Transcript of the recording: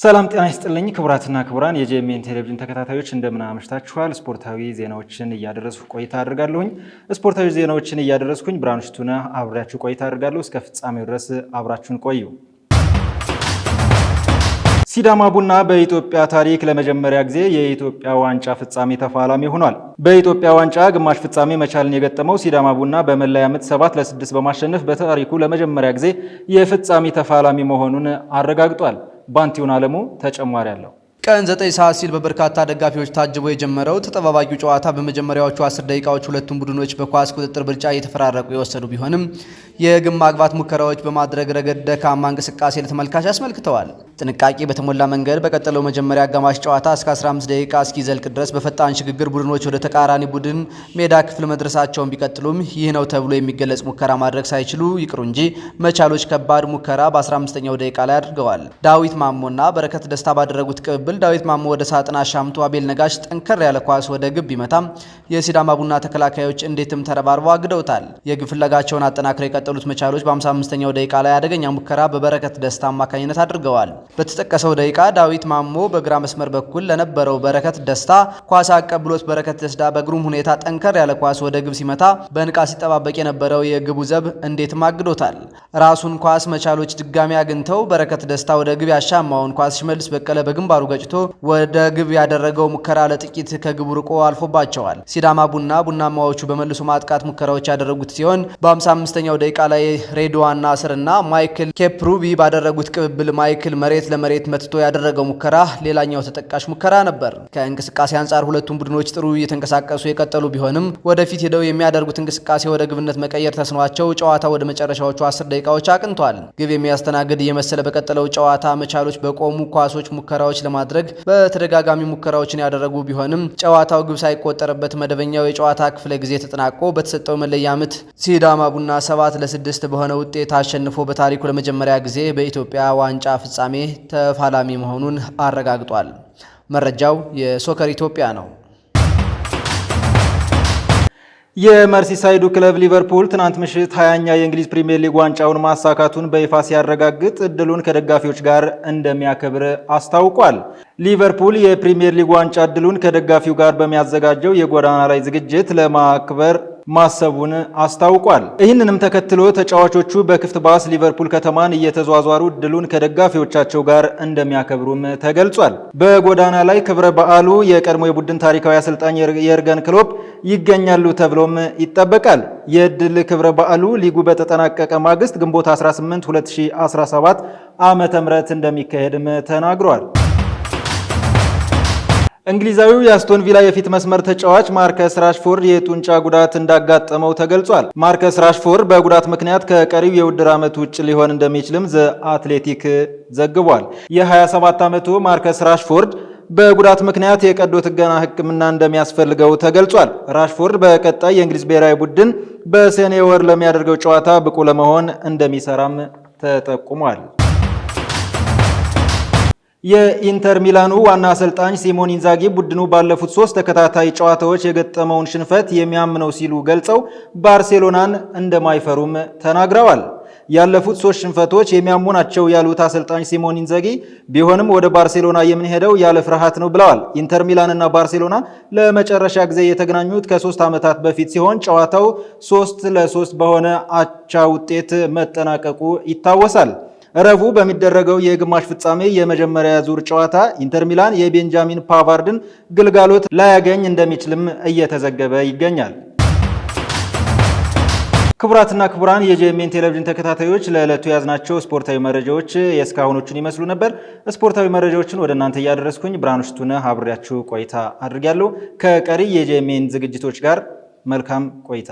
ሰላም ጤና ይስጥልኝ ክቡራትና ክቡራን የጄኤምኤን ቴሌቪዥን ተከታታዮች እንደምን አመሽታችኋል። ስፖርታዊ ዜናዎችን እያደረስኩ ቆይታ አድርጋለሁኝ። ስፖርታዊ ዜናዎችን እያደረስኩኝ ብርሃኑ ሽቱነ አብሬያችሁ ቆይታ አድርጋለሁ። እስከ ፍጻሜው ድረስ አብራችሁን ቆዩ። ሲዳማ ቡና በኢትዮጵያ ታሪክ ለመጀመሪያ ጊዜ የኢትዮጵያ ዋንጫ ፍጻሜ ተፋላሚ ሆኗል። በኢትዮጵያ ዋንጫ ግማሽ ፍጻሜ መቻልን የገጠመው ሲዳማ ቡና በመለያ ምት 7-6 በማሸነፍ በታሪኩ ለመጀመሪያ ጊዜ የፍጻሜ ተፋላሚ መሆኑን አረጋግጧል። ባንቲውን አለሙ ተጨማሪ አለው። ቀን 9 ሰዓት ሲል በበርካታ ደጋፊዎች ታጅቦ የጀመረው ተጠባባቂው ጨዋታ በመጀመሪያዎቹ 10 ደቂቃዎች ሁለቱም ቡድኖች በኳስ ቁጥጥር ብልጫ እየተፈራረቁ የወሰዱ ቢሆንም የግብ ማግባት ሙከራዎች በማድረግ ረገድ ደካማ እንቅስቃሴ ለተመልካች አስመልክተዋል። ጥንቃቄ በተሞላ መንገድ በቀጠለው መጀመሪያ አጋማሽ ጨዋታ እስከ 15 ደቂቃ እስኪዘልቅ ድረስ በፈጣን ሽግግር ቡድኖች ወደ ተቃራኒ ቡድን ሜዳ ክፍል መድረሳቸውን ቢቀጥሉም ይህ ነው ተብሎ የሚገለጽ ሙከራ ማድረግ ሳይችሉ ይቅሩ እንጂ መቻሎች ከባድ ሙከራ በ15ኛው ደቂቃ ላይ አድርገዋል። ዳዊት ማሞና በረከት ደስታ ባደረጉት ቅብብል ዳዊት ማሞ ወደ ሳጥን አሻምቶ አቤል ነጋሽ ጠንከር ያለ ኳስ ወደ ግብ ቢመታም የሲዳማ ቡና ተከላካዮች እንዴትም ተረባርበው አግደውታል። የግብ ፍለጋቸውን አጠናክረው የቀጠሉት መቻሎች በ55ኛው ደቂቃ ላይ አደገኛ ሙከራ በበረከት ደስታ አማካኝነት አድርገዋል። በተጠቀሰው ደቂቃ ዳዊት ማሞ በግራ መስመር በኩል ለነበረው በረከት ደስታ ኳስ አቀብሎት በረከት ደስታ በግሩም ሁኔታ ጠንከር ያለ ኳስ ወደ ግብ ሲመታ በንቃት ሲጠባበቅ የነበረው የግቡ ዘብ እንዴትም አግዶታል። ራሱን ኳስ መቻሎች ድጋሚ አግኝተው በረከት ደስታ ወደ ግብ ያሻማውን ኳስ ሽመልስ በቀለ በግንባሩ ገጭቶ ወደ ግብ ያደረገው ሙከራ ለጥቂት ከግቡ ርቆ አልፎባቸዋል። ሲዳማ ቡናማዎቹ በመልሶ ማጥቃት ሙከራዎች ያደረጉት ሲሆን በ55ኛው ደቂቃ ላይ ሬድዋን ናስርና ማይክል ኬፕሩቢ ባደረጉት ቅብብል ማይክል መሬት ለመሬት መትቶ ያደረገው ሙከራ ሌላኛው ተጠቃሽ ሙከራ ነበር። ከእንቅስቃሴ አንጻር ሁለቱም ቡድኖች ጥሩ እየተንቀሳቀሱ የቀጠሉ ቢሆንም ወደፊት ሄደው የሚያደርጉት እንቅስቃሴ ወደ ግብነት መቀየር ተስኗቸው ጨዋታው ወደ መጨረሻዎቹ 10 ደቂቃዎች አቅንቷል። ግብ የሚያስተናግድ እየመሰለ በቀጠለው ጨዋታ መቻሎች በቆሙ ኳሶች ሙከራዎች ለማድረግ በተደጋጋሚ ሙከራዎችን ያደረጉ ቢሆንም ጨዋታው ግብ ሳይቆጠርበት መደበኛው የጨዋታ ክፍለ ጊዜ ተጠናቆ በተሰጠው መለያ ምት ሲዳማ ቡና 7-6 በሆነ ውጤት አሸንፎ በታሪኩ ለመጀመሪያ ጊዜ በኢትዮጵያ ዋንጫ ፍጻሜ ተፋላሚ መሆኑን አረጋግጧል። መረጃው የሶከር ኢትዮጵያ ነው። የመርሲሳይዱ ክለብ ሊቨርፑል ትናንት ምሽት 20ኛ የእንግሊዝ ፕሪሚየር ሊግ ዋንጫውን ማሳካቱን በይፋ ሲያረጋግጥ እድሉን ከደጋፊዎች ጋር እንደሚያከብር አስታውቋል። ሊቨርፑል የፕሪሚየር ሊግ ዋንጫ እድሉን ከደጋፊው ጋር በሚያዘጋጀው የጎዳና ላይ ዝግጅት ለማክበር ማሰቡን አስታውቋል። ይህንንም ተከትሎ ተጫዋቾቹ በክፍት ባስ ሊቨርፑል ከተማን እየተዟዟሩ እድሉን ከደጋፊዎቻቸው ጋር እንደሚያከብሩም ተገልጿል። በጎዳና ላይ ክብረ በዓሉ የቀድሞ የቡድን ታሪካዊ አሰልጣኝ የርገን ክሎፕ ይገኛሉ ተብሎም ይጠበቃል። የእድል ክብረ በዓሉ ሊጉ በተጠናቀቀ ማግስት ግንቦት 18 2017 ዓ.ም እንደሚካሄድም ተናግሯል። እንግሊዛዊው የአስቶን ቪላ የፊት መስመር ተጫዋች ማርከስ ራሽፎርድ የጡንቻ ጉዳት እንዳጋጠመው ተገልጿል። ማርከስ ራሽፎርድ በጉዳት ምክንያት ከቀሪው የውድድር ዓመት ውጭ ሊሆን እንደሚችልም ዘ አትሌቲክ ዘግቧል። የ27 ዓመቱ ማርከስ ራሽፎርድ በጉዳት ምክንያት የቀዶ ጥገና ሕክምና እንደሚያስፈልገው ተገልጿል። ራሽፎርድ በቀጣይ የእንግሊዝ ብሔራዊ ቡድን በሰኔ ወር ለሚያደርገው ጨዋታ ብቁ ለመሆን እንደሚሰራም ተጠቁሟል። የኢንተር ሚላኑ ዋና አሰልጣኝ ሲሞን ኢንዛጊ ቡድኑ ባለፉት 3 ተከታታይ ጨዋታዎች የገጠመውን ሽንፈት የሚያምነው ሲሉ ገልጸው ባርሴሎናን እንደማይፈሩም ተናግረዋል። ያለፉት 3 ሽንፈቶች የሚያሙ ናቸው ያሉት አሰልጣኝ ሲሞን ኢንዛጊ ቢሆንም ወደ ባርሴሎና የምንሄደው ያለ ፍርሃት ነው ብለዋል። ኢንተር ሚላን እና ባርሴሎና ለመጨረሻ ጊዜ የተገናኙት ከ3 ዓመታት በፊት ሲሆን ጨዋታው 3-3 በሆነ አቻ ውጤት መጠናቀቁ ይታወሳል። ረቡዕ በሚደረገው የግማሽ ፍጻሜ የመጀመሪያ ዙር ጨዋታ ኢንተር ሚላን የቤንጃሚን ፓቫርድን ግልጋሎት ላያገኝ እንደሚችልም እየተዘገበ ይገኛል። ክቡራትና ክቡራን የጄኤምኤን ቴሌቪዥን ተከታታዮች ለዕለቱ ያዝናቸው ስፖርታዊ መረጃዎች የእስካሁኖቹን ይመስሉ ነበር። ስፖርታዊ መረጃዎችን ወደ እናንተ እያደረስኩኝ ብርሃኑ ሽቱነ አብሬያችሁ ቆይታ አድርጌያለሁ። ከቀሪ የጄኤምኤን ዝግጅቶች ጋር መልካም ቆይታ